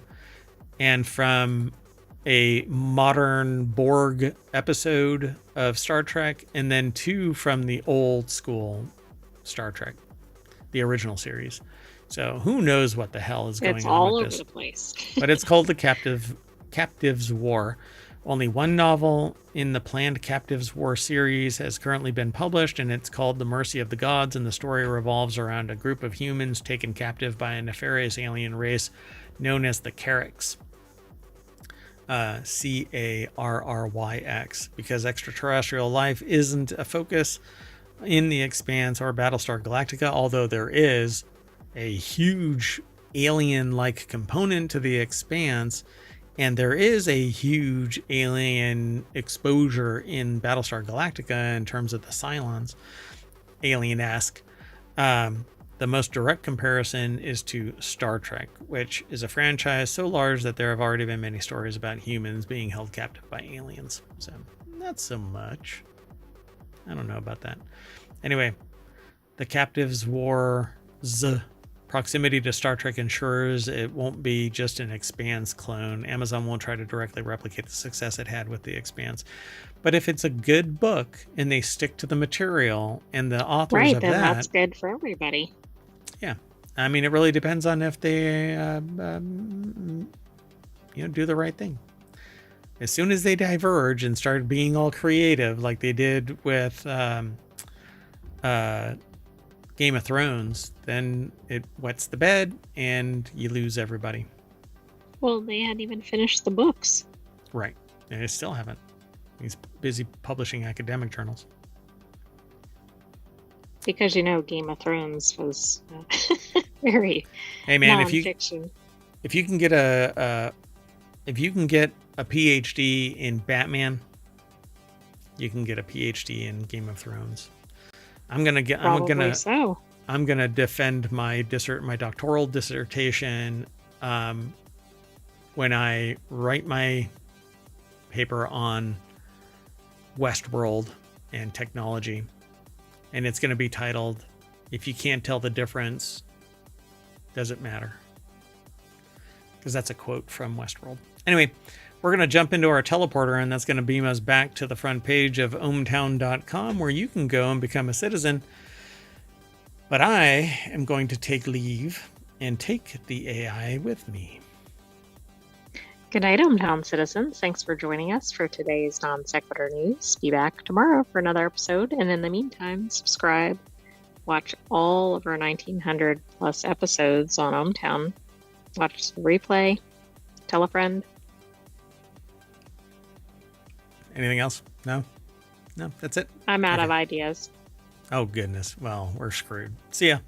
and from a modern Borg episode of Star Trek, and then 2 from the old school Star Trek, the original series. So who knows what the hell is going on with this. It's all over the place. But it's called The Captives' War. Only one novel in the planned Captives' War series has currently been published, and it's called The Mercy of the Gods, and the story revolves around a group of humans taken captive by a nefarious alien race known as the Carricks. Carryx, because extraterrestrial life isn't a focus in the Expanse or Battlestar Galactica, although there is a huge alien-like component to the Expanse, and there is a huge alien exposure in Battlestar Galactica in terms of the Cylons, alien-esque. The most direct comparison is to Star Trek, which is a franchise so large that there have already been many stories about humans being held captive by aliens. So, not so much. I don't know about that. Anyway, the Captives War's proximity to Star Trek ensures it won't be just an Expanse clone. Amazon won't try to directly replicate the success it had with the Expanse. But if it's a good book and they stick to the material and the authors Right, of then that, that's good for everybody. yeah. I mean, it really depends on if they, do the right thing. As soon as they diverge and start being all creative, like they did with Game of Thrones, then it wets the bed and you lose everybody. Well, they hadn't even finished the books. Right. And they still haven't. He's busy publishing academic journals. Because, Game of Thrones was very nonfiction. if you can get a PhD in Batman, you can get a PhD in Game of Thrones. I'm gonna defend my doctoral dissertation when I write my paper on Westworld and technology, and it's going to be titled, "If You Can't Tell the Difference, Does It Matter?" Because that's a quote from Westworld. Anyway, we're going to jump into our teleporter, and that's going to beam us back to the front page of ohmtown.com, where you can go and become a citizen. But I am going to take leave and take the AI with me. Good night, hometown citizens. Thanks for joining us for today's Non Sequitur News. Be back tomorrow for another episode. And in the meantime, subscribe, watch all of our 1900 plus episodes on ohmTown. Watch the replay, tell a friend. Anything else? No, that's it. I'm out of ideas. Oh, goodness. Well, we're screwed. See ya.